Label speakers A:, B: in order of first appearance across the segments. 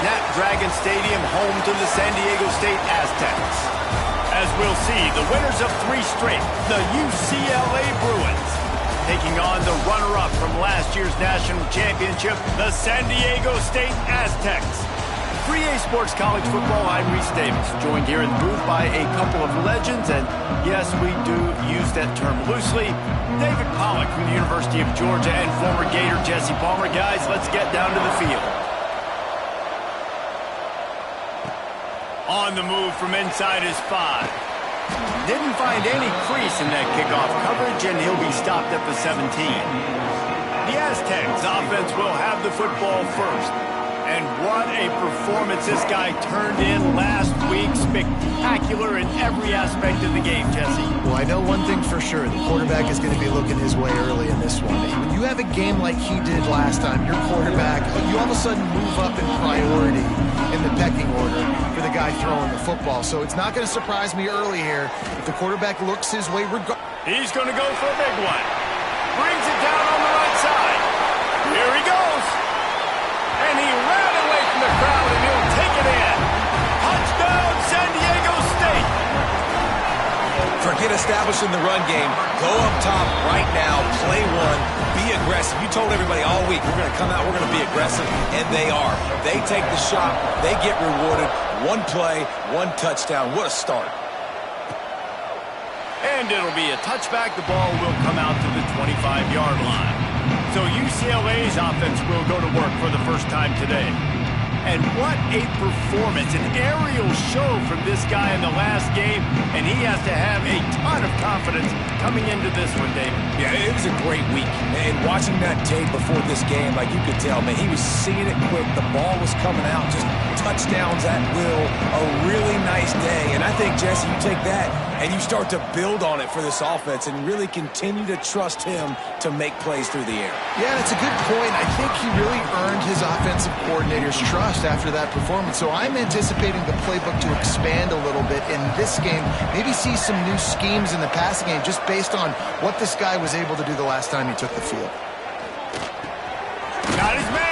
A: Snapdragon Stadium, home to the San Diego State Aztecs. As we'll see, the winners of 3 straight, the UCLA Bruins, taking on the runner-up from last year's national championship, the San Diego State Aztecs. 3A Sports College Football, I'm Reese Davis, joined here in the booth by a couple of legends, and yes, we do use that term loosely. David Pollack from the University of Georgia and former Gator Jesse Palmer. Guys, let's get down to the field. On the move from inside his 5. Didn't find any crease in that kickoff coverage, and he'll be stopped at the 17. The Aztecs offense will have the football first. And what a performance this guy turned in last week. Spectacular in every aspect of the game, Jesse.
B: Well, I know one thing for sure. The quarterback is going to be looking his way early in this one. When you have a game like he did last time, your quarterback, you all of a sudden move up in priority in the pecking order for the guy throwing the football. So it's not going to surprise me early here if the quarterback looks his way.
A: He's going to go for a big one. Brings it down on the right side. Here he goes. And he ran away from the crowd, and he'll take it in. Touchdown, San Diego State.
C: Forget establishing the run game. Go up top right now, play one, be aggressive. You told everybody all week, we're going to come out, we're going to be aggressive, and they are. They take the shot, they get rewarded. One play, one touchdown. What a start.
A: And it'll be a touchback. The ball will come out to the 25-yard line. So UCLA's offense will go to work for the first time today. And what a performance, an aerial show from this guy in the last game, and he has to have a ton of confidence coming into this one, David.
C: Yeah, it was a great week. And watching that tape before this game, like you could tell, man, he was seeing it quick. The ball was coming out, just touchdowns at will. A really nice day. And I think, Jesse, you take that and you start to build on it for this offense and really continue to trust him to make plays through the air.
B: Yeah, that's a good point. I think he really earned his offensive coordinator's trust after that performance. So I'm anticipating the playbook to expand a little bit in this game. Maybe see some new schemes in the passing game just based on what this guy was able to do the last time he took the field.
A: Got his man.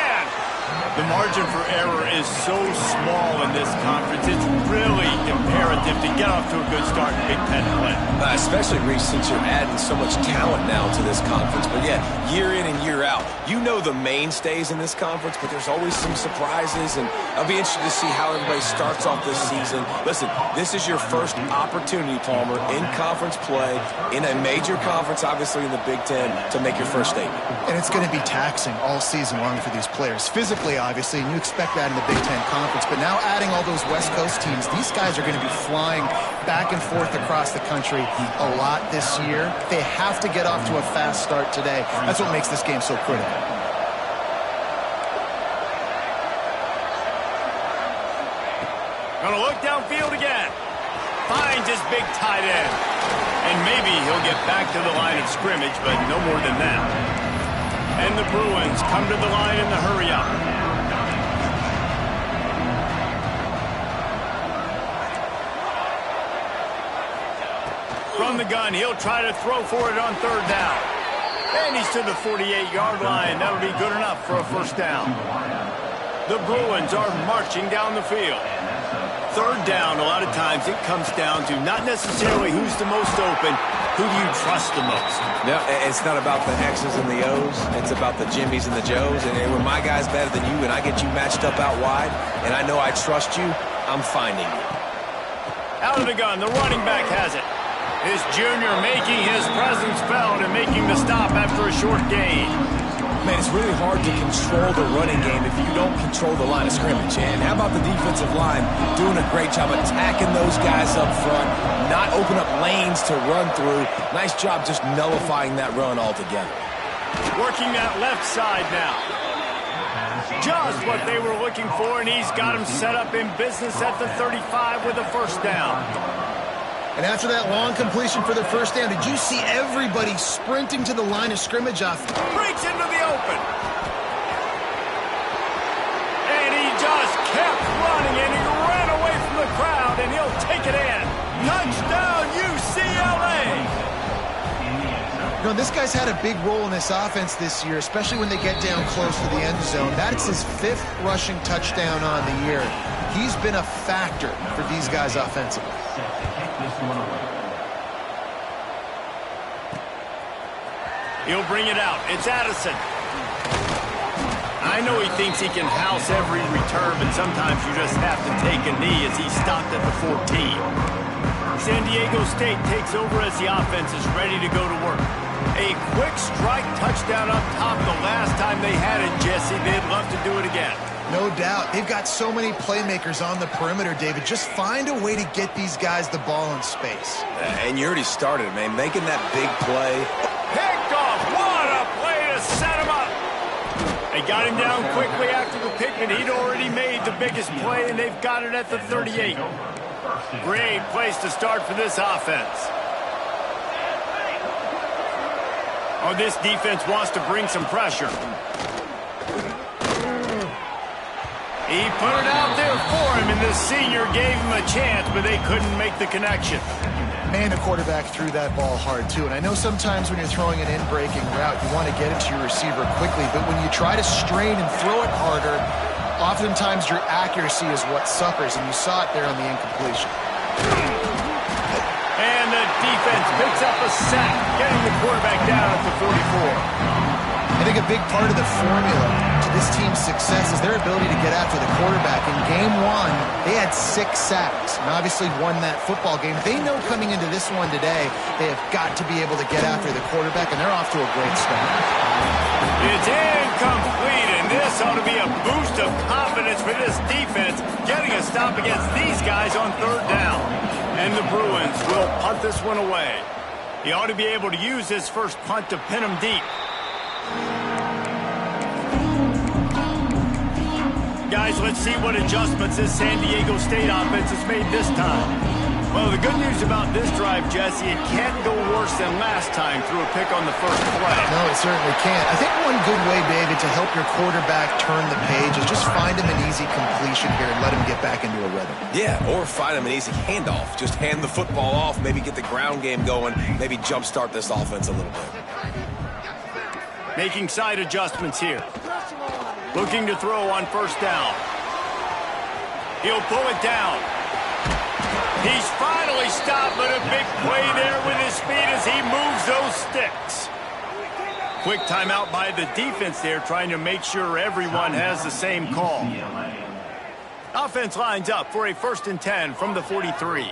A: The margin for error is so small in this conference. It's really imperative to get off to a good start in Big Ten play.
C: Especially, Reese, since you're adding so much talent now to this conference. But yeah, year in and year out, you know the mainstays in this conference, but there's always some surprises, and I'll be interested to see how everybody starts off this season. Listen, this is your first opportunity, Palmer, in conference play, in a major conference, obviously in the Big Ten, to make your first statement.
B: And it's going to be taxing all season long for these players. Physically, obviously, and you expect that in the Big Ten Conference. But now adding all those West Coast teams, these guys are going to be flying back and forth across the country a lot this year. They have to get off to a fast start today. That's what makes this game so critical.
A: Gonna look downfield again. Finds his big tight end. And maybe he'll get back to the line of scrimmage, but no more than that. And the Bruins come to the line in the hurry-up. From the gun, he'll try to throw for it on 3rd down. And he's to the 48-yard line. That'll be good enough for a first down. The Bruins are marching down the field. 3rd down, a lot of times it comes down to not necessarily who's the most open, who do you trust the most?
C: No, it's not about the X's and the O's. It's about the Jimmys and the Joes. And when my guy's better than you and I get you matched up out wide, and I know I trust you, I'm finding you.
A: Out of the gun, the running back has it. His junior making his presence felt and making the stop after a short gain.
C: Man, it's really hard to control the running game if you don't control the line of scrimmage. And how about the defensive line doing a great job attacking those guys up front, not open up lanes to run through. Nice job just nullifying that run altogether.
A: Working that left side now. Just what they were looking for, and he's got him set up in business at the 35 with a first down.
B: And after that long completion for the first down, did you see everybody sprinting to the line of scrimmage off?
A: Breaks into the open. And he just kept running, and he ran away from the crowd, and he'll take it in. Touchdown, UCLA.
B: You know, this guy's had a big role in this offense this year, especially when they get down close to the end zone. That's his 5th rushing touchdown on the year. He's been a factor for these guys offensively.
A: He'll bring it out. It's Addison. I know he thinks he can house every return, but sometimes you just have to take a knee as he stopped at the 14. San Diego State takes over as the offense is ready to go to work. A quick strike touchdown up top the last time they had it, Jesse. They'd love to do it again.
B: No doubt. They've got so many playmakers on the perimeter, David. Just find a way to get these guys the ball in space.
C: And you already started, man, making that big play.
A: Picked off. What a play to set him up. They got him down quickly after the pick, and he'd already made the biggest play, and they've got it at the 38. Great place to start for this offense. Oh, this defense wants to bring some pressure. He put it out there for him, and the senior gave him a chance, but they couldn't make the connection.
B: Man, the quarterback threw that ball hard, too. And I know sometimes when you're throwing an in-breaking route, you want to get it to your receiver quickly. But when you try to strain and throw it harder, oftentimes your accuracy is what suffers, and you saw it there on the incompletion.
A: And the defense picks up a sack, getting the quarterback down at the 44.
B: I think a big part of the formula to this team's success is their ability to get after the quarterback. In game 1, they had 6 sacks and obviously won that football game. They know coming into this one today, they have got to be able to get after the quarterback, and they're off to a great start.
A: It's incomplete, and this ought to be a boost of confidence for this defense, getting a stop against these guys on 3rd down. And the Bruins will punt this one away. He ought to be able to use his first punt to pin him deep. Guys, let's see what adjustments this San Diego State offense has made this time. Well, the good news about this drive, Jesse, it can't go worse than last time through a pick on the first play.
B: No, it certainly can't. I think one good way, David, to help your quarterback turn the page is just find him an easy completion here and let him get back into a rhythm.
C: Yeah, or find him an easy handoff. Just hand the football off, maybe get the ground game going, maybe jumpstart this offense a little bit.
A: Making side adjustments here. Looking to throw on 1st down. He'll pull it down. He's finally stopped, but a big play there with his speed as he moves those sticks. Quick timeout by the defense there, trying to make sure everyone has the same call. Offense lines up for a 1st and 10 from the 43.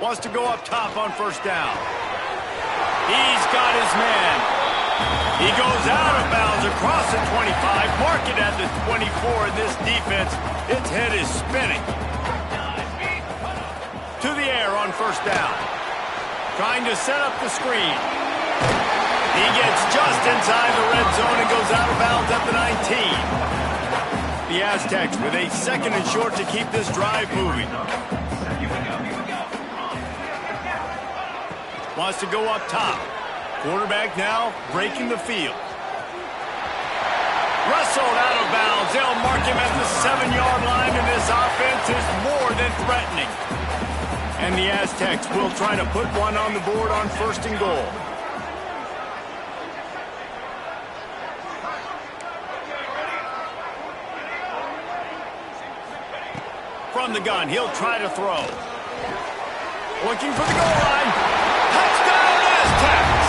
A: Wants to go up top on 1st down. He's got his man. He goes out of bounds across the 25. Mark it at the 24. And this defense, its head is spinning. To the air on 1st down. Trying to set up the screen. He gets just inside the red zone and goes out of bounds at the 19. The Aztecs with a 2nd and short to keep this drive moving. Wants to go up top. Quarterback now breaking the field. Wrestled out of bounds. They'll mark him at the 7-yard line, and this offense is more than threatening. And the Aztecs will try to put one on the board on 1st and goal. From the gun, he'll try to throw. Looking for the goal line. Touchdown, Aztecs!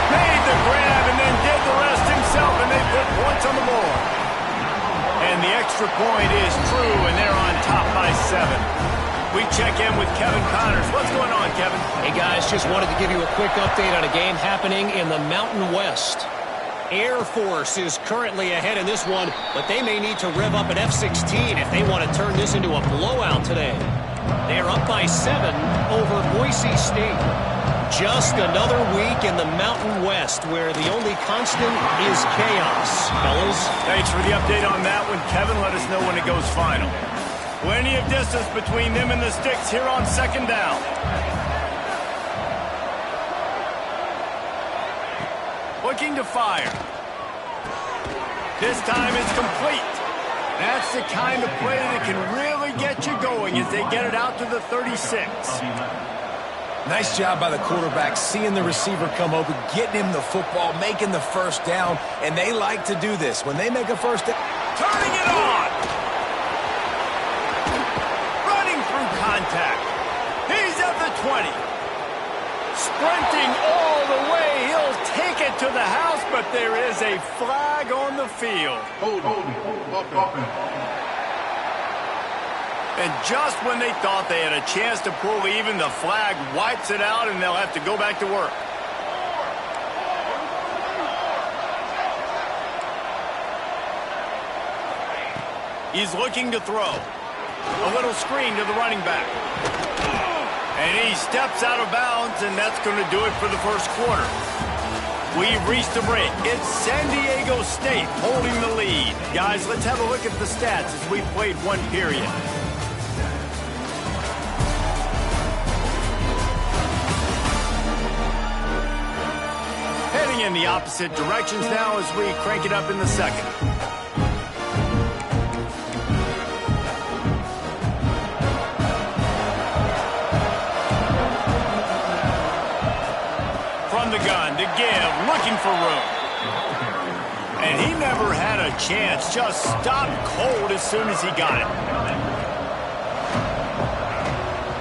A: Made the grab and then did the rest himself, and they put points on the board. And the extra point is true, and they're on top by 7. We check in with Kevin Connors. What's going on, Kevin?
D: Hey, guys, just wanted to give you a quick update on a game happening in the Mountain West. Air Force is currently ahead in this one, but they may need to rev up an F-16 if they want to turn this into a blowout today. They're up by 7 over Boise State. Just another week in the Mountain West where the only constant is chaos. Fellas?
A: Thanks for the update on that one, Kevin. Let us know when it goes final. Plenty of distance between them and the sticks here on 2nd down. Looking to fire. This time it's complete. That's the kind of play that can really get you going as they get it out to the 36.
C: Nice job by the quarterback, seeing the receiver come open, getting him the football, making the first down, and they like to do this. When they make a first down,
A: turning it on. Running through contact. He's at the 20. Sprinting all the way. He'll take it to the house, but there is a flag on the field.
E: Hold.
A: And just when they thought they had a chance to pull even, the flag wipes it out, and they'll have to go back to work. He's looking to throw. A little screen to the running back. And he steps out of bounds, and that's going to do it for the first quarter. We've reached the break. It's San Diego State holding the lead. Guys, let's have a look at the stats as we've played one period. Heading in the opposite directions now as we crank it up in the second. From the gun to give, looking for room. And he never had a chance, just stopped cold as soon as he got it.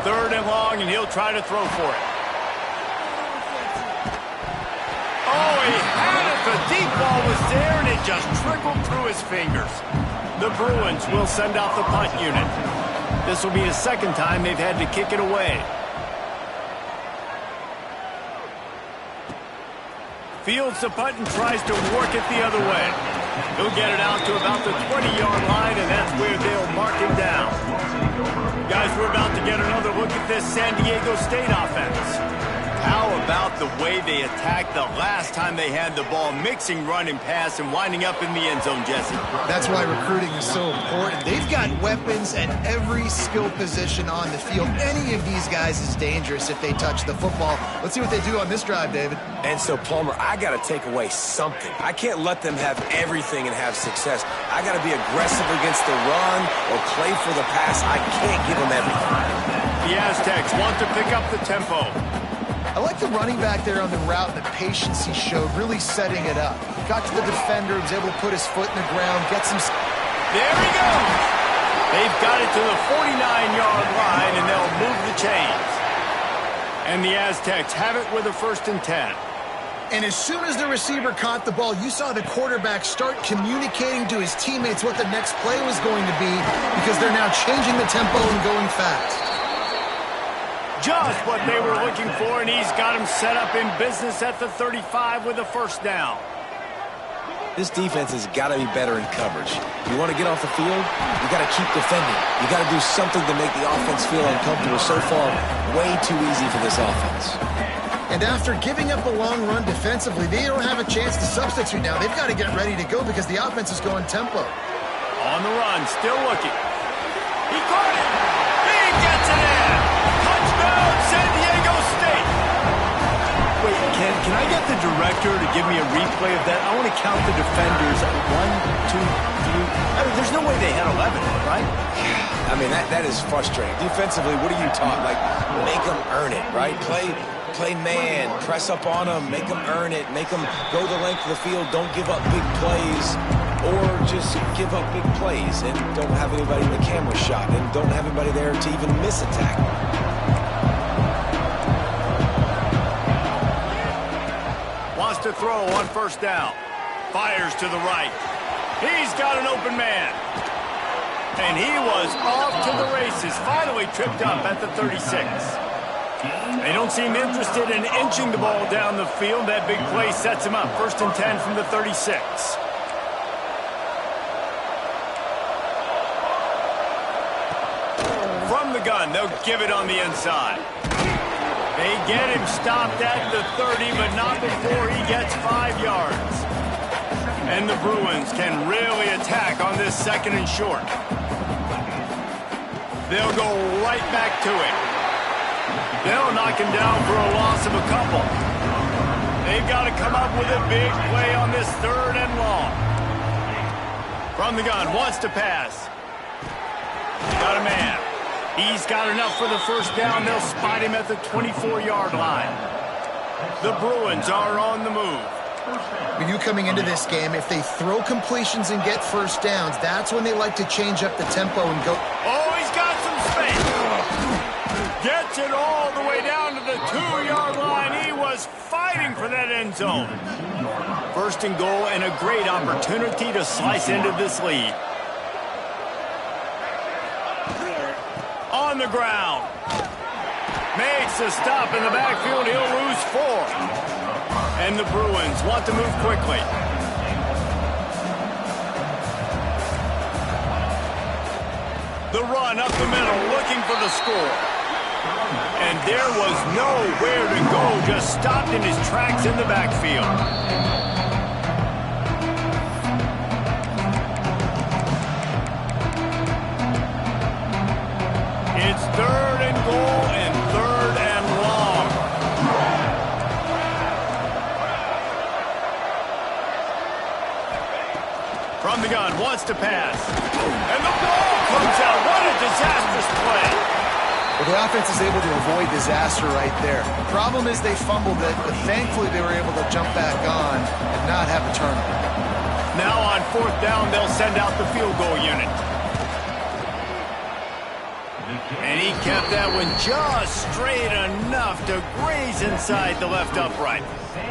A: Third and long, and he'll try to throw for it. Oh, he had it. The deep ball was there, and it just trickled through his fingers. The Bruins will send out the punt unit. This will be the second time they've had to kick it away. Fields the punt and tries to work it the other way. He'll get it out to about the 20-yard line, and that's where they'll mark him down. Guys, we're about to get another look at this San Diego State offense. How about the way they attacked the last time they had the ball, mixing run and pass and winding up in the end zone, Jesse?
B: That's why recruiting is so important. They've got weapons at every skill position on the field. Any of these guys is dangerous if they touch the football. Let's see what they do on this drive, David.
C: And so, Plummer, I got to take away something. I can't let them have everything and have success. I got to be aggressive against the run or play for the pass. I can't give them everything.
A: The Aztecs want to pick up the tempo.
B: I like the running back there on the route and the patience he showed, really setting it up. Got to the defender, was able to put his foot in the ground, get some...
A: There he goes! They've got it to the 49-yard line, and they'll move the chains. And the Aztecs have it with a 1st and 10.
B: And as soon as the receiver caught the ball, you saw the quarterback start communicating to his teammates what the next play was going to be, because they're now changing the tempo and going fast.
A: Just what they were looking for, and he's got him set up in business at the 35 with a 1st down.
C: This defense has got to be better in coverage. You want to get off the field, you got to keep defending. You got to do something to make the offense feel uncomfortable. So far, way too easy for this offense.
B: And after giving up a long run defensively, they don't have a chance to substitute now. They've got to get ready to go because the offense is going tempo.
A: On the run, still looking. He caught it. He gets it in. Touchdown, San Diego State. Wait, can I get the director to give me a replay of that? I want to count the defenders. 1, 2, 3. I mean, there's no way they had 11, right?
C: I mean, that is frustrating. Defensively, what are you taught? Like, make them earn it, right? Play man, press up on them, make them earn it, make them go the length of the field, don't give up big plays, or just give up big plays and don't have anybody in the camera shot and don't have anybody there to even miss a tackle.
A: Wants to throw on 1st down. Fires to the right. He's got an open man. And he was off to the races, finally tripped up at the 36. They don't seem interested in inching the ball down the field. That big play sets him up. 1st and 10 from the 36. From the gun, they'll give it on the inside. They get him stopped at the 30, but not before he gets 5 yards. And the Bruins can really attack on this 2nd and short. They'll go right back to it. They'll knock him down for a loss of a couple. They've got to come up with a big play on this 3rd and long. From the gun, wants to pass. Got a man. He's got enough for the first down. They'll spot him at the 24-yard line. The Bruins are on the move.
B: When you coming into this game, if they throw completions and get first downs, that's when they like to change up the tempo and go.
A: Oh, he's got some space. Gets it all the way down to the 2-yard line. He was fighting for that end zone. First and goal and a great opportunity to slice into this lead. On the ground. Makes a stop in the backfield. He'll lose 4. And the Bruins want to move quickly. The run up the middle, looking for the score. And there was nowhere to go, just stopped in his tracks in the backfield. It's 3rd and goal and 3rd and long. From the gun, wants to pass. And the ball comes out. What a disastrous play.
B: Well, the offense is able to avoid disaster right there. The problem is they fumbled it, but thankfully they were able to jump back on and not have a turnover.
A: Now on 4th down, they'll send out the field goal unit. And he kept that one just straight enough to graze inside the left upright.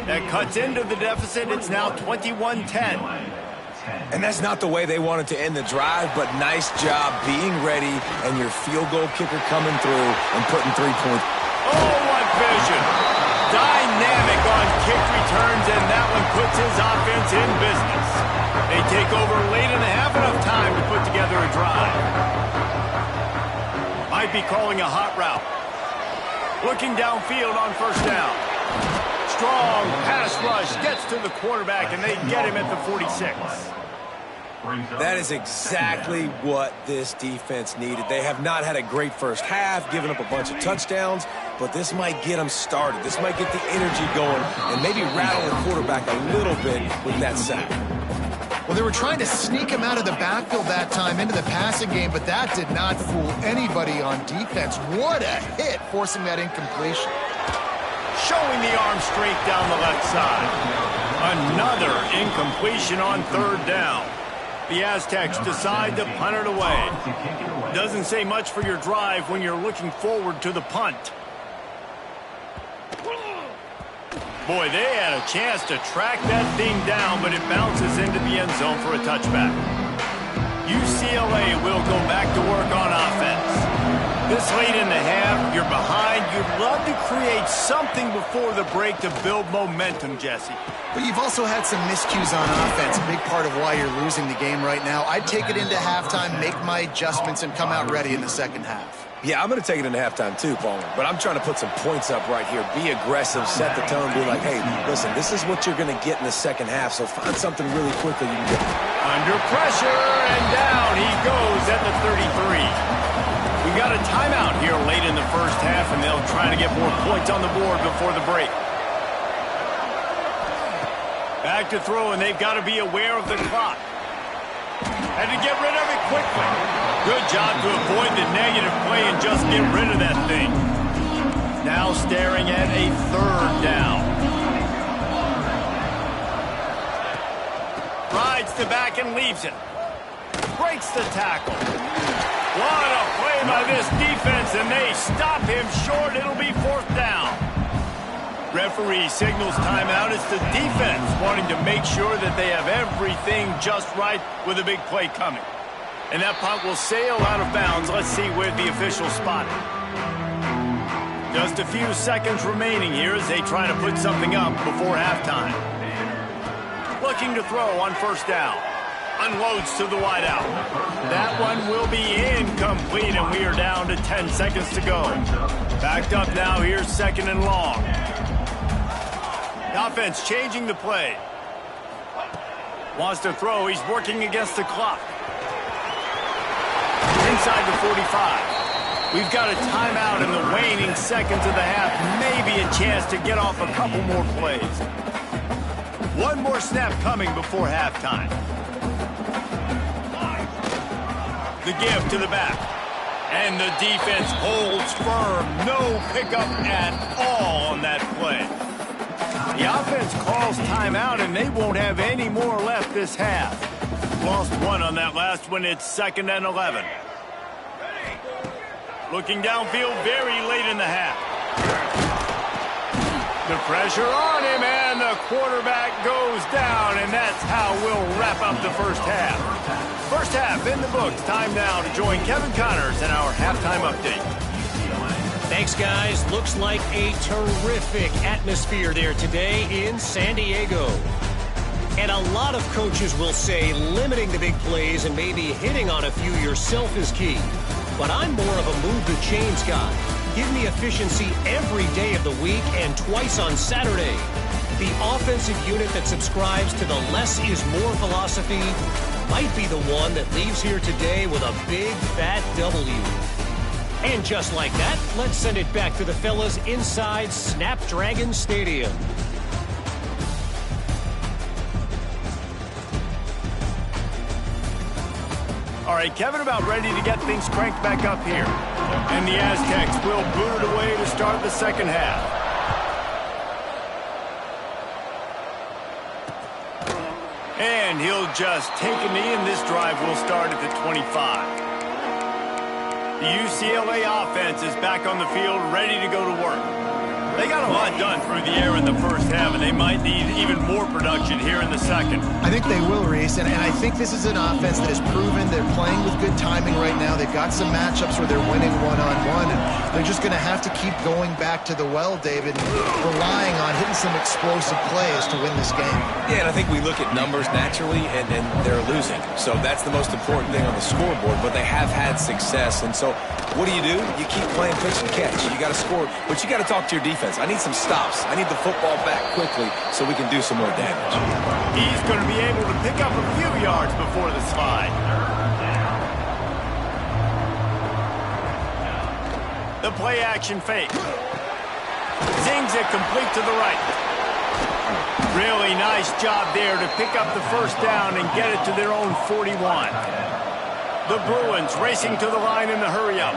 A: That cuts into the deficit. It's now 21-10.
C: And that's not the way they wanted to end the drive, but nice job being ready and your field goal kicker coming through and putting 3 points.
A: Oh, what vision. Dynamic on kick returns, and that one puts his offense in business. They take over late in the half, enough time to put together a drive. Might be calling a hot route. Looking downfield on 1st down. Strong pass rush gets to the quarterback, and they get him at the 46.
C: That is exactly what this defense needed. They have not had a great first half, given up a bunch of touchdowns, but this might get them started. This might get the energy going and maybe rattle the quarterback a little bit with that sack.
B: Well, they were trying to sneak him out of the backfield that time into the passing game, but that did not fool anybody on defense. What a hit, forcing that incompletion.
A: Showing the arm strength down the left side. Another incompletion on 3rd down. The Aztecs decide to punt it away. Doesn't say much for your drive when you're looking forward to the punt. Boy, they had a chance to track that thing down, but it bounces into the end zone for a touchback. UCLA will go back to work on offense. This late in the half, you're behind. You'd love to create something before the break to build momentum, Jesse.
B: But you've also had some miscues on offense, a big part of why you're losing the game right now. I'd take it into halftime, make my adjustments, and come out ready in the second half.
C: Yeah, I'm going to take it into halftime too, Palmer. But I'm trying to put some points up right here. Be aggressive, set the tone, be like, hey, listen, this is what you're going to get in the second half, so find something really quickly you can get.
A: Under pressure, and down he goes at the 33. We got a timeout here late in the first half, and they'll try to get more points on the board before the break. Back to throw, and they've got to be aware of the clock. And to get rid of it quickly. Good job to avoid the negative play and just get rid of that thing. Now staring at a 3rd down. Rides the back and leaves it. Breaks the tackle. What a play by this defense, and they stop him short. It'll be 4th down. Referee signals timeout. It's the defense wanting to make sure that they have everything just right with a big play coming. And that punt will sail out of bounds. Let's see where the official spot it. Just a few seconds remaining here as they try to put something up before halftime. Looking to throw on 1st down. Unloads to the wideout. That one will be incomplete, and we are down to 10 seconds to go. Backed up now. Here's 2nd and long. The offense changing the play. Wants to throw. He's working against the clock. Inside the 45. We've got a timeout in the waning seconds of the half. Maybe a chance to get off a couple more plays. One more snap coming before halftime. The give to the back. And the defense holds firm. No pickup at all on that play. The offense calls timeout, and they won't have any more left this half. Lost one on that last one. It's 2nd and 11. Looking downfield very late in the half. The pressure on him, and the quarterback goes down, and that's how we'll wrap up the first half. First half in the books. Time now to join Kevin Connors in our halftime update.
D: Thanks, guys. Looks like a terrific atmosphere there today in San Diego. And a lot of coaches will say limiting the big plays and maybe hitting on a few yourself is key. But I'm more of a move the chains guy. Give me efficiency every day of the week and twice on Saturday. The offensive unit that subscribes to the less is more philosophy might be the one that leaves here today with a big fat W. And just like that, let's send it back to the fellas inside Snapdragon Stadium.
A: All right, Kevin, about ready to get things cranked back up here. And the Aztecs will boot it away to start the second half. And he'll just take a knee, and this drive will start at the 25. The UCLA offense is back on the field, ready to go to work. They got a lot done through the air in the first half, and they might need even more production here in the second.
B: I think they will, Reese, and I think this is an offense that has proven they're playing with good timing right now. They've got some matchups where they're winning one-on-one, and they're just going to have to keep going back to the well, David, relying on hitting some explosive plays to win this game.
C: Yeah, and I think we look at numbers naturally, and they're losing. So that's the most important thing on the scoreboard, but they have had success. And so what do? You keep playing pitch and catch. You got to score, but you got to talk to your defense. I need some stops. I need the football back quickly so we can do some more damage.
A: He's going to be able to pick up a few yards before the slide. The play action fake. Zings it complete to the right. Really nice job there to pick up the first down and get it to their own 41. The Bruins racing to the line in the hurry-up.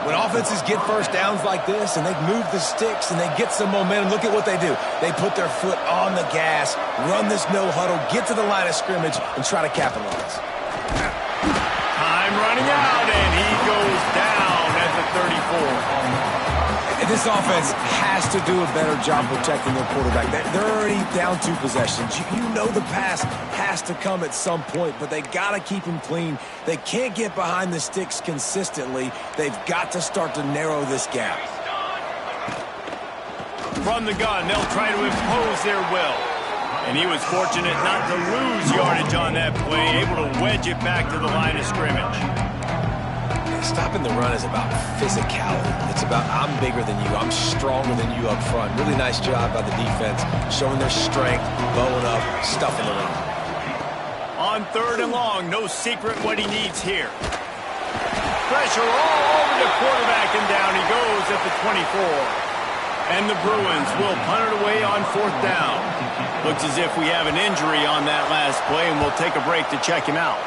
C: When offenses get first downs like this and they move the sticks and they get some momentum, look at what they do. They put their foot on the gas, run this no huddle, get to the line of scrimmage, and try to capitalize.
A: Time running out, and he goes down at the 34.
C: This offense has to do a better job protecting their quarterback. They're already down 2 possessions. You know the pass has to come at some point, but they got to keep him clean. They can't get behind the sticks consistently. They've got to start to narrow this gap.
A: From the gun, they'll try to impose their will. And he was fortunate not to lose yardage on that play, able to wedge it back to the line of scrimmage.
C: Stopping the run is about physicality. It's about I'm bigger than you. I'm stronger than you up front. Really nice job by the defense, showing their strength, bowing up, stuffing the run.
A: On 3rd and long, no secret what he needs here. Pressure all over the quarterback, and down he goes at the 24. And the Bruins will punt it away on 4th down. Looks as if we have an injury on that last play, and we'll take a break to check him out.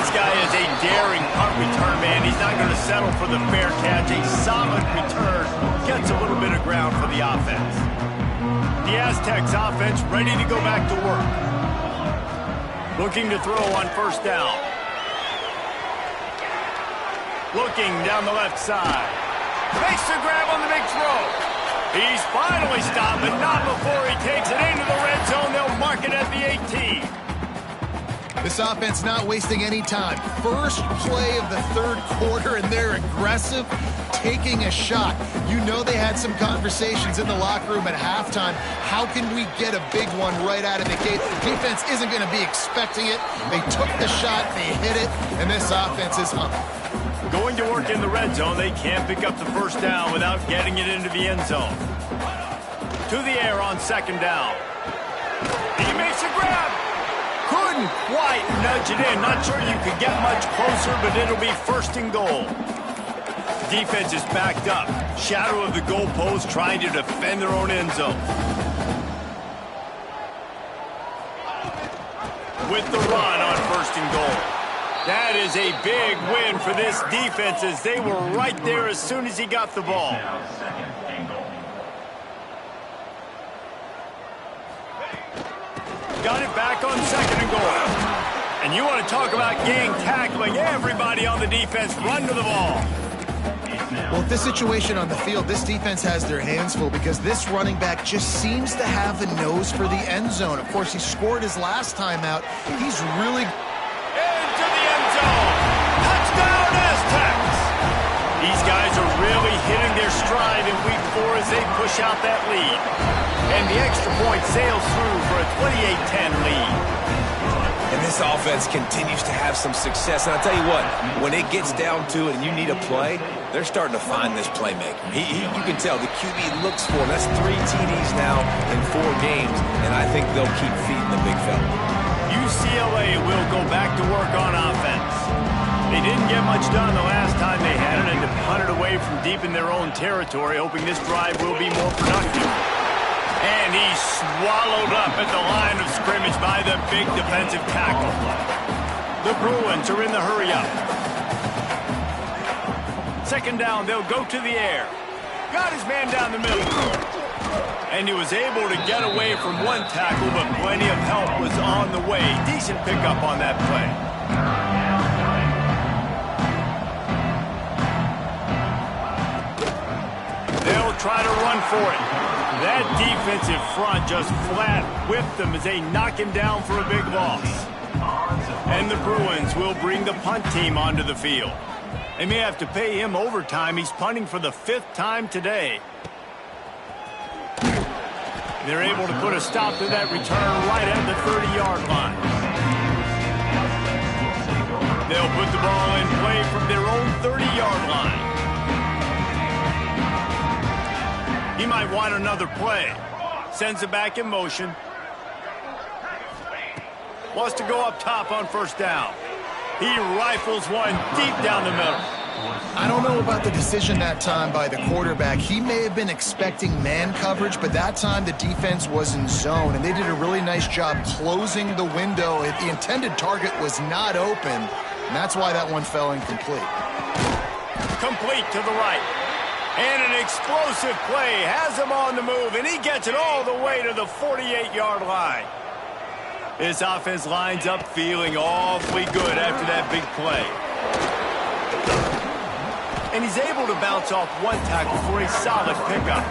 A: This guy is a daring punt return man. He's not going to settle for the fair catch. A solid return gets a little bit of ground for the offense. The Aztecs offense ready to go back to work. Looking to throw on 1st down. Looking down the left side. Makes the grab on the big throw. He's finally stopped, but not before he takes it into the red zone. They'll mark it at the 18.
B: This offense not wasting any time. First play of the 3rd quarter, and they're aggressive, taking a shot. You know they had some conversations in the locker room at halftime. How can we get a big one right out of the gate? The defense isn't going to be expecting it. They took the shot, they hit it, and this offense is up.
A: Going to work in the red zone. They can't pick up the first down without getting it into the end zone. To the air on 2nd down. He makes a grab. Couldn't quite nudge it in. Not sure you could get much closer, but it'll be 1st and goal. Defense is backed up. Shadow of the goalpost, trying to defend their own end zone. with the run on 1st and goal. That is a big win for this defense as they were right there as soon as he got the ball. Got it back on 2nd and goal. And you want to talk about gang tackling. Everybody on the defense run to the ball.
B: Well, this situation on the field, this defense has their hands full because this running back just seems to have a nose for the end zone. Of course, he scored his last time out. He's really...
A: Into the end zone. Touchdown, Aztecs. These guys are really hitting their stride in week 4 as they push out that lead. And the extra point sails through for a 28-10 lead.
C: And this offense continues to have some success. And I'll tell you what, when it gets down to it and you need a play, they're starting to find this playmaker. You can tell the QB looks for him. That's 3 TDs now in 4 games, and I think they'll keep feeding the big fella.
A: UCLA will go back to work on offense. They didn't get much done the last time they had it and to punt it away from deep in their own territory, hoping this drive will be more productive. And he's swallowed up at the line of scrimmage by the big defensive tackle. The Bruins are in the hurry-up. 2nd down, they'll go to the air. Got his man down the middle. And he was able to get away from one tackle, but plenty of help was on the way. Decent pickup on that play. They'll try to run for it. That defensive front just flat whipped them as they knock him down for a big loss. And the Bruins will bring the punt team onto the field. They may have to pay him overtime. He's punting for the 5th time today. They're able to put a stop to that return right at the 30-yard line. They'll put the ball in play from their own 30-yard line. He might want another play. Sends it back in motion. Wants to go up top on 1st down. He rifles one deep down the middle.
B: I don't know about the decision that time by the quarterback. He may have been expecting man coverage, but that time the defense was in zone, and they did a really nice job closing the window. The intended target was not open, and that's why that one fell incomplete.
A: Complete to the right. And an explosive play has him on the move, and he gets it all the way to the 48-yard line. This offense lines up feeling awfully good after that big play. And he's able to bounce off one tackle for a solid pickup.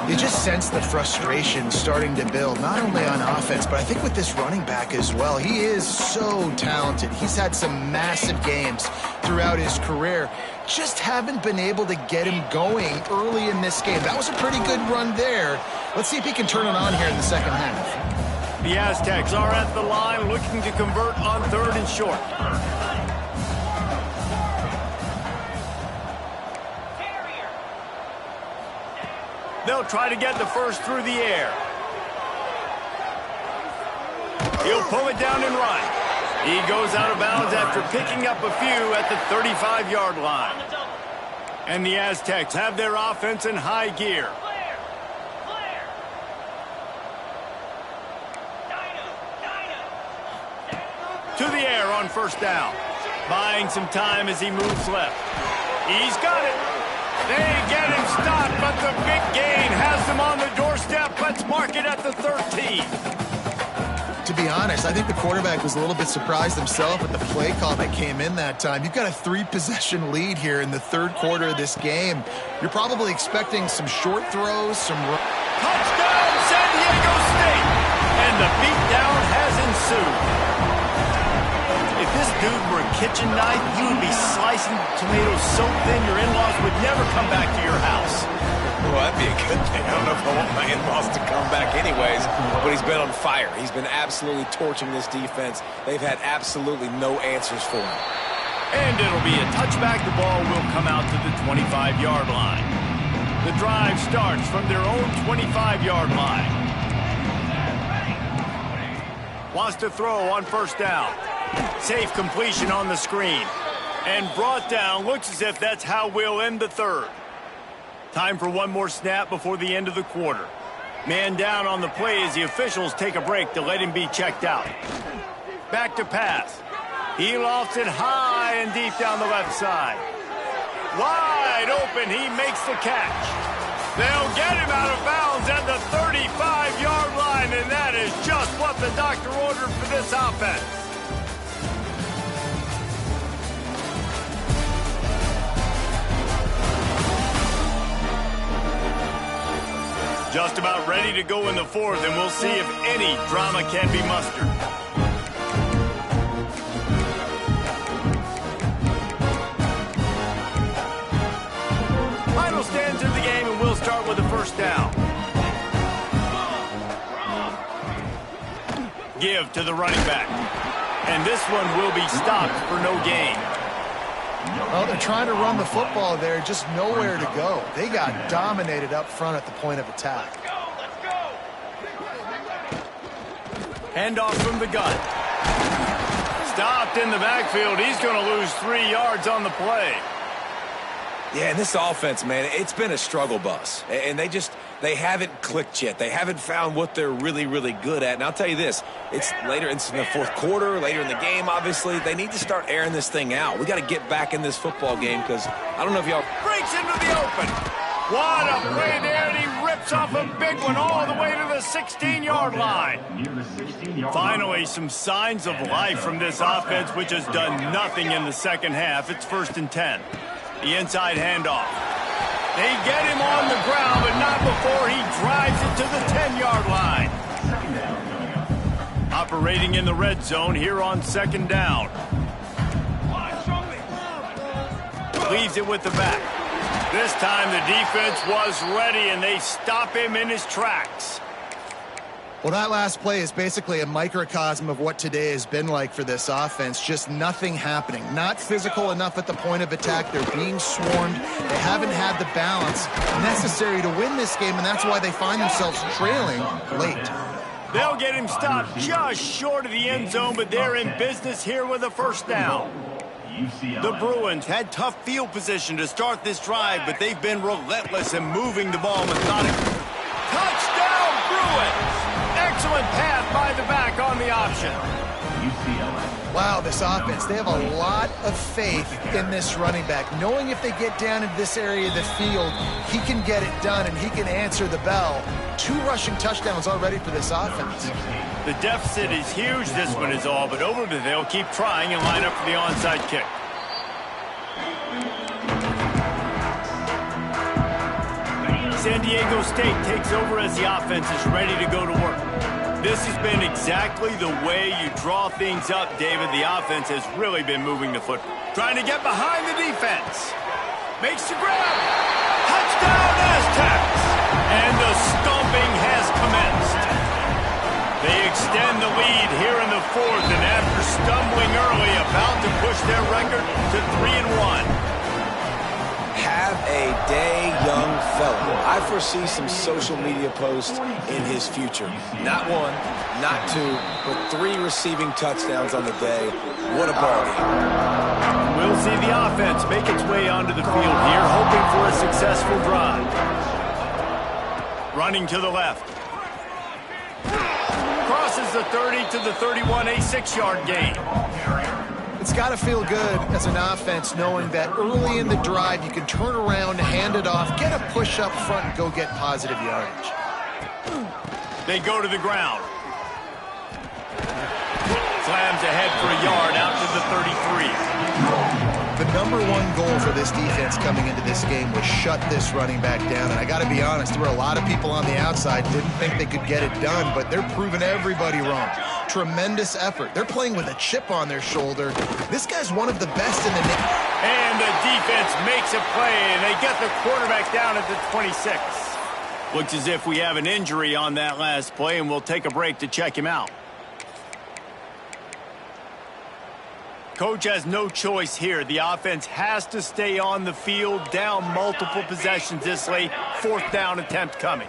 B: You just sense the frustration starting to build, not only on offense, but I think with this running back as well. He is so talented. He's had some massive games throughout his career. Just haven't been able to get him going early in this game. That was a pretty good run there. Let's see if he can turn it on here in the 2nd half.
A: The Aztecs are at the line looking to convert on 3rd and short. They'll try to get the first through the air. He'll pull it down and run. He goes out of bounds after picking up a few at the 35-yard line. And the Aztecs have their offense in high gear. To the air on 1st down. Buying some time as he moves left. He's got it. They get him stopped, but the big gain has them on the doorstep. Let's mark it at the 13.
B: To be honest, I think the quarterback was a little bit surprised himself at the play call that came in that time. You've got a 3-possession lead here in the 3rd quarter of this game. You're probably expecting some short throws, some...
A: Touchdown, San Diego State! And the beatdown has ensued. If this dude were a kitchen knife, you would be slicing tomatoes so thin your in-laws would never come back to your house.
C: Well, that'd be a good thing. I don't know if I want my in-laws to come back anyways, but he's been on fire. He's been absolutely torching this defense. They've had absolutely no answers for him.
A: And it'll be a touchback. The ball will come out to the 25-yard line. The drive starts from their own 25-yard line. Wants to throw on 1st down. Safe completion on the screen. And brought down. Looks as if that's how we'll end the 3rd. Time for one more snap before the end of the quarter. Man down on the play as the officials take a break to let him be checked out. Back to pass. He lofts it high and deep down the left side. Wide open, he makes the catch. They'll get him out of bounds at the 35-yard line, and that is just what the doctor ordered for this offense. Just about ready to go in the fourth, and we'll see if any drama can be mustered. Final stands in the game, and we'll start with the first down. Give to the running back. And this one will be stopped for no gain.
B: Well, they're trying to run the football there, just nowhere to go. They got dominated up front at the point of attack.
A: Handoff from the gun. Stopped in the backfield. He's going to lose 3 yards on the play.
C: Yeah, and this offense, man, it's been a struggle bus. And they haven't clicked yet. They haven't found what they're really, really good at. And I'll tell you this, it's in the fourth quarter, later in the game, obviously. They need to start airing this thing out. We got to get back in this football game because I don't know if y'all...
A: Breaks into the open. What a play there, and he rips off a big one all the way to the 16-yard line. Finally, some signs of life from this offense, which has done nothing in the second half. It's 1st and 10. The inside handoff. They get him on the ground, but not before he drives it to the 10-yard line. Operating in the red zone here on 2nd down. Leaves it with the back. This time the defense was ready, and they stop him in his tracks.
B: Well, that last play is basically a microcosm of what today has been like for this offense. Just nothing happening. Not physical enough at the point of attack. They're being swarmed. They haven't had the balance necessary to win this game, and that's why they find themselves trailing late.
A: They'll get him stopped just short of the end zone, but they're in business here with a first down. The Bruins had tough field position to start this drive, but they've been relentless in moving the ball methodically. Touchdown, Bruins! Excellent pass by the back on the option.
B: Wow, this offense, they have a lot of faith in this running back. Knowing if they get down into this area of the field, he can get it done and he can answer the bell. 2 rushing touchdowns already for this offense.
A: The deficit is huge, this one is all, but over, but they'll keep trying and line up for the onside kick. San Diego State takes over as the offense is ready to go to work. This has been exactly the way you draw things up, David. The offense has really been moving the football. Trying to get behind the defense. Makes the grab. Touchdown, Aztecs! And the stomping has commenced. They extend the lead here in the fourth, and after stumbling early, about to push their record to 3-1.
C: Have a day, young fella. I foresee some social media posts in his future. Not 1, not 2, but 3 receiving touchdowns on the day. What a ball game.
A: We'll see the offense make its way onto the field here, hoping for a successful drive. Running to the left. Crosses the 30 to the 31, a 6-yard gain.
B: It's got to feel good as an offense knowing that early in the drive you can turn around, hand it off, get a push up front, and go get positive yardage.
A: They go to the ground. Slams ahead for a yard out to the 33.
B: The number 1 goal for this defense coming into this game was shut this running back down. And I got to be honest, there were a lot of people on the outside didn't think they could get it done, but they're proving everybody wrong. Tremendous effort. They're playing with a chip on their shoulder. This guy's one of the best in the nation.
A: And the defense makes a play, and they get the quarterback down at the 26. Looks as if we have an injury on that last play, and we'll take a break to check him out. Coach has no choice here. The offense has to stay on the field, down multiple possessions this late. 4th down attempt coming.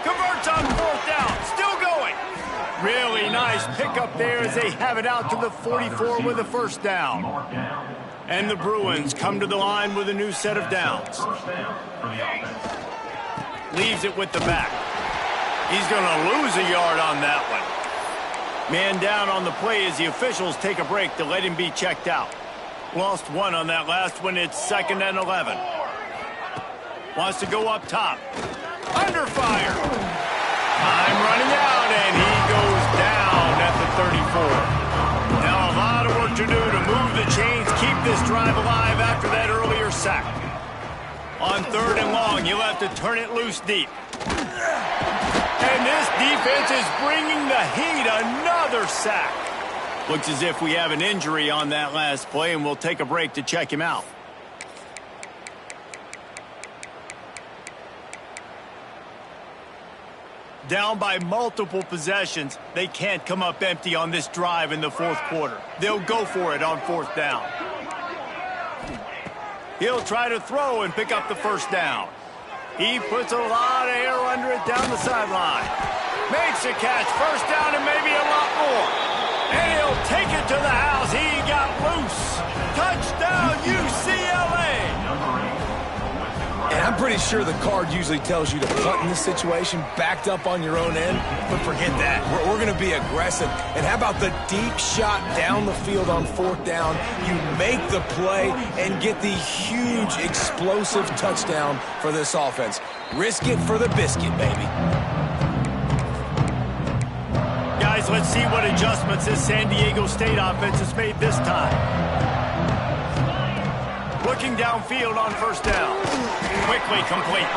A: Converts on 4th down. Still going. Really nice pickup there as they have it out to the 44 with a first down. And the Bruins come to the line with a new set of downs. Leaves it with the back. He's going to lose a yard on that one. Man down on the play as the officials take a break to let him be checked out. Lost one on that last one. It's 2nd and 11. Wants to go up top. Under fire. Time running out, and he goes down at the 34. Now a lot of work to do to move the chains, keep this drive alive after that earlier sack. On 3rd and long, you'll have to turn it loose deep. And this defense is bringing the heat. Another sack. Looks as if we have an injury on that last play, and we'll take a break to check him out. Down by multiple possessions, they can't come up empty on this drive in the 4th quarter. They'll go for it on 4th down. He'll try to throw and pick up the 1st down. He puts a lot of air under it down the sideline. Makes a catch, 1st down and maybe a lot more. And he'll take it to the house. He got loose. Touchdown, UCLA.
C: And I'm pretty sure the card usually tells you to punt in this situation, backed up on your own end, but forget that. We're going to be aggressive. And how about the deep shot down the field on 4th down? You make the play and get the huge explosive touchdown for this offense. Risk it for the biscuit, baby.
A: Guys, let's see what adjustments this San Diego State offense has made this time. Looking downfield on 1st down. Quickly complete.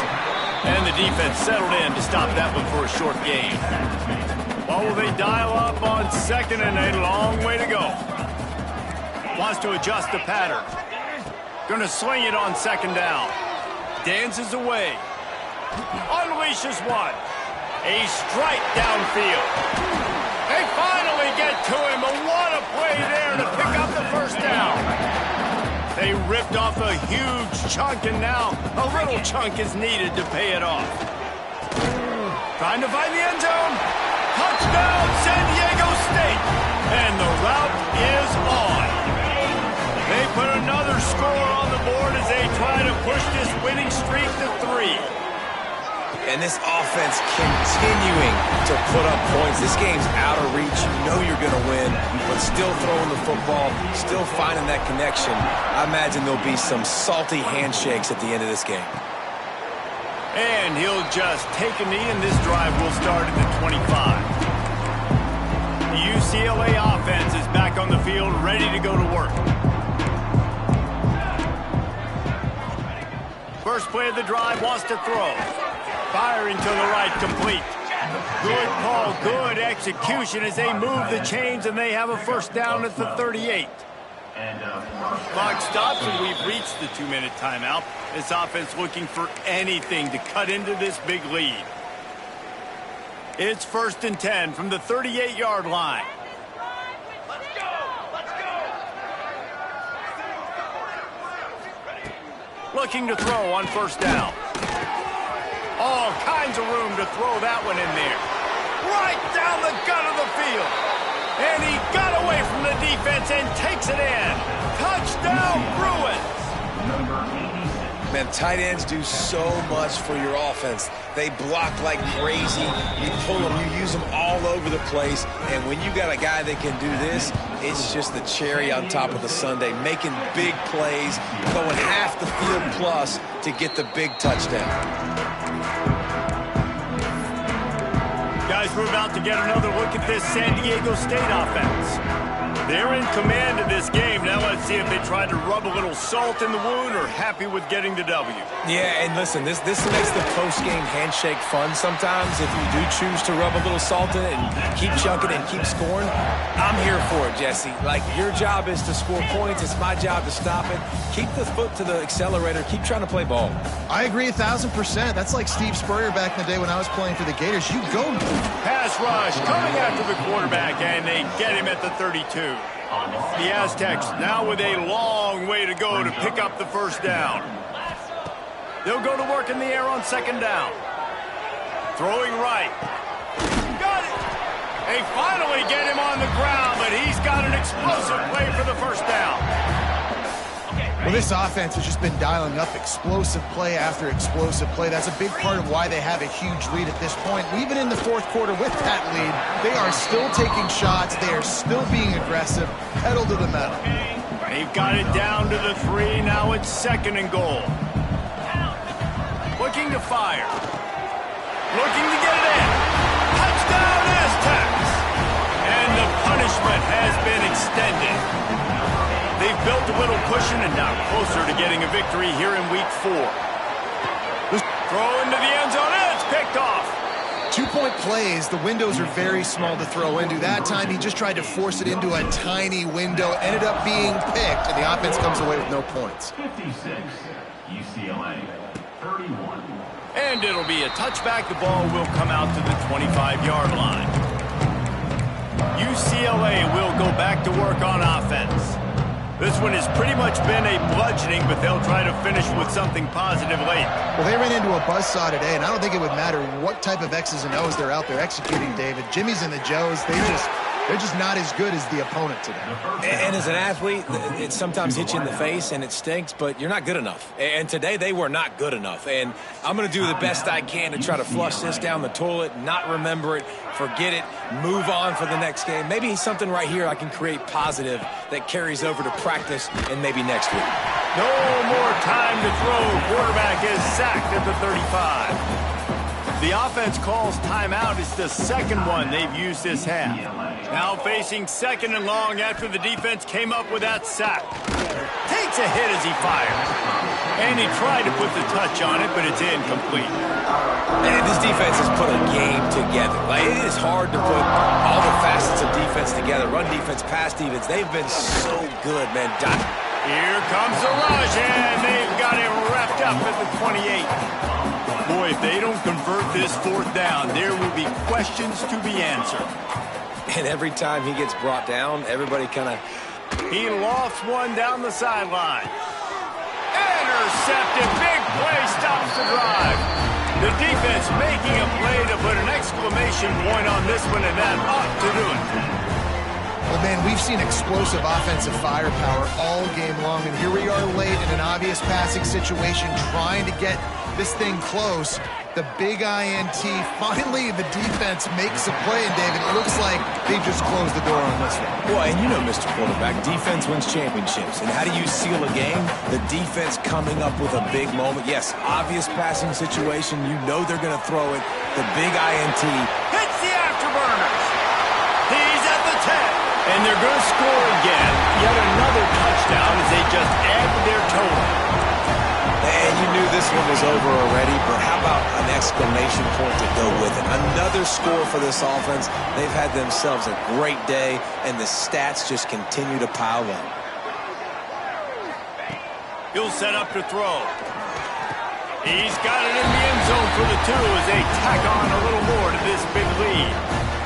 A: And the defense settled in to stop that one for a short gain. Well, will they dial up on 2nd and a long way to go? Wants to adjust the pattern. Gonna sling it on 2nd down. Dances away. Unleashes one. A strike downfield. They finally get to him, but what a play there to pick up the 1st down. They ripped off a huge chunk, and now a little chunk is needed to pay it off. Trying to find the end zone. Touchdown, San Diego State. And the route is on. They put another score on the board as they try to push this winning streak to 3.
C: And this offense continuing to put up points. This game's out of reach. You know you're going to win, but still throwing the football, still finding that connection. I imagine there'll be some salty handshakes at the end of this game.
A: And he'll just take a knee, and this drive will start at the 25. The UCLA offense is back on the field, ready to go to work. First play of the drive, wants to throw. Firing to the right, complete. Good call, good execution as they move the chains, and they have a 1st down at the 38. Clock stops, and we've reached the 2-minute timeout. This offense looking for anything to cut into this big lead. It's 1st and 10 from the 38-yard line.
E: Let's go! Let's go!
A: Looking to throw on 1st down. All kinds of room to throw that one in there. Right down the gut of the field. And he got away from the defense and takes it in. Touchdown, Bruins.
C: Man, tight ends do so much for your offense. They block like crazy. You pull them, you use them all over the place. And when you got a guy that can do this, it's just the cherry on top of the sundae, making big plays, going half the field plus to get the big touchdown.
A: Guys, we're about to get another look at this San Diego State offense. They're in command of this game. Now let's see if they try to rub a little salt in the wound or happy with getting the W.
C: Yeah, and listen, this makes the post-game handshake fun sometimes. If you do choose to rub a little salt in it and keep chunking and keep scoring, I'm here for it, Jesse. Like, your job is to score points. It's my job to stop it. Keep the foot to the accelerator. Keep trying to play ball.
B: I agree 1,000%. That's like Steve Spurrier back in the day when I was playing for the Gators. You go.
A: Pass rush coming after the quarterback, and they get him at the 32. The Aztecs now with a long way to go to pick up the 1st down. They'll go to work in the air on 2nd down. Throwing right. Got it. They finally get him on the ground, but he's got an explosive play for the 1st down.
B: Well, this offense has just been dialing up explosive play after explosive play. That's a big part of why they have a huge lead at this point. Even in the fourth quarter with that lead, they are still taking shots. They are still being aggressive. Pedal to the metal.
A: They've got it down to the 3. Now it's 2nd and goal. Looking to fire. Looking to get it in. Touchdown, Aztecs! And the punishment has been extended. They've built a little cushion and now closer to getting a victory here in Week 4. Throw into the end zone, and it's picked off.
B: 2-point plays, the windows are very small to throw into. That time he just tried to force it into a tiny window, ended up being picked, and the offense comes away with no points.
F: 56, UCLA, 31.
A: And it'll be a touchback. The ball will come out to the 25-yard line. UCLA will go back to work on offense. This one has pretty much been a bludgeoning, but they'll try to finish with something positive late.
B: Well, they ran into a buzzsaw today, and I don't think it would matter what type of X's and O's they're out there executing, David. Jimmy's and the Joes, they're just not as good as the opponent today.
C: And as an athlete, it sometimes hits you in the face and it stinks, but you're not good enough. And today they were not good enough. And I'm going to do the best I can to try to flush this down the toilet, not remember it, forget it, move on for the next game. Maybe something right here I can create positive that carries over to practice and maybe next week.
A: No more time to throw. Quarterback is sacked at the 35. The offense calls timeout. It's the 2nd one they've used this half. Now facing 2nd and long after the defense came up with that sack. Takes a hit as he fires. And he tried to put the touch on it, but it's incomplete.
C: And this defense has put a game together. Like, it is hard to put all the facets of defense together. Run defense, pass defense. They've been so good, man.
A: Here comes the rush, and they've got it wrapped up at the 28. Boy, if they don't convert this 4th down, there will be questions to be answered.
C: And every time he gets brought down, everybody kind of...
A: He lofts one down the sideline. Intercepted. Big play stops the drive. The defense making a play to put an exclamation point on this one, and that ought to do it.
B: Well, man, we've seen explosive offensive firepower all game long, and here we are late in an obvious passing situation trying to get this thing close. The big INT. Finally, the defense makes a play, and David, it looks like they just closed the door on this one.
C: Well, and you know, Mr. Quarterback, defense wins championships. And how do you seal a game? The defense coming up with a big moment. Yes, obvious passing situation. You know they're going to throw it. The big INT.
A: Hits the afterburners. He's at the 10. And they're going to score again. Yet another touchdown as they just add to their total.
C: And you knew this one was over already, but how about an exclamation point to go with it? Another score for this offense. They've had themselves a great day, and the stats just continue to pile up.
A: He'll set up to throw. He's got it in the end zone for the 2 as they tack on a little more to this big lead.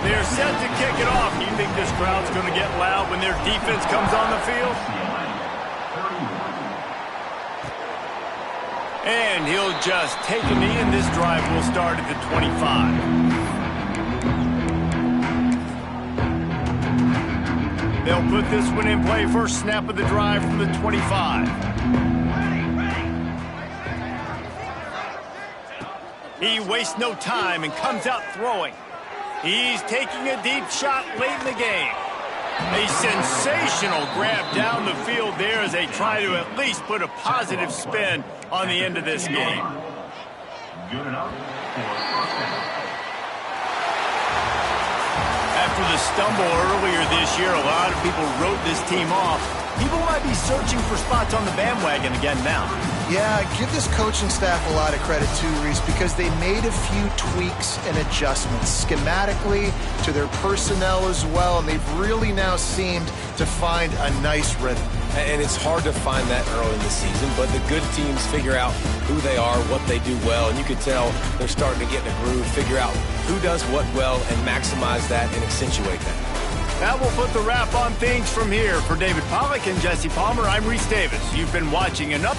A: They're set to kick it off. Do you think this crowd's going to get loud when their defense comes on the field? And he'll just take a knee, and this drive will start at the 25. They'll put this one in play. First snap of the drive from the 25. He wastes no time and comes out throwing. He's taking a deep shot late in the game. A sensational grab down the field there as they try to at least put a positive spin on the end of this game.
F: Good enough.
A: After the stumble earlier this year, a lot of people wrote this team off. People might be searching for spots on the bandwagon again now.
B: Yeah, give this coaching staff a lot of credit too, Reese, because they made a few tweaks and adjustments schematically to their personnel as well, and they've really now seemed to find a nice rhythm.
C: And it's hard to find that early in the season, but the good teams figure out who they are, what they do well, and you can tell they're starting to get in a groove, figure out who does what well, and maximize that and accentuate that.
A: That will put the wrap on things from here. For David Pollack and Jesse Palmer, I'm Reese Davis. You've been watching an up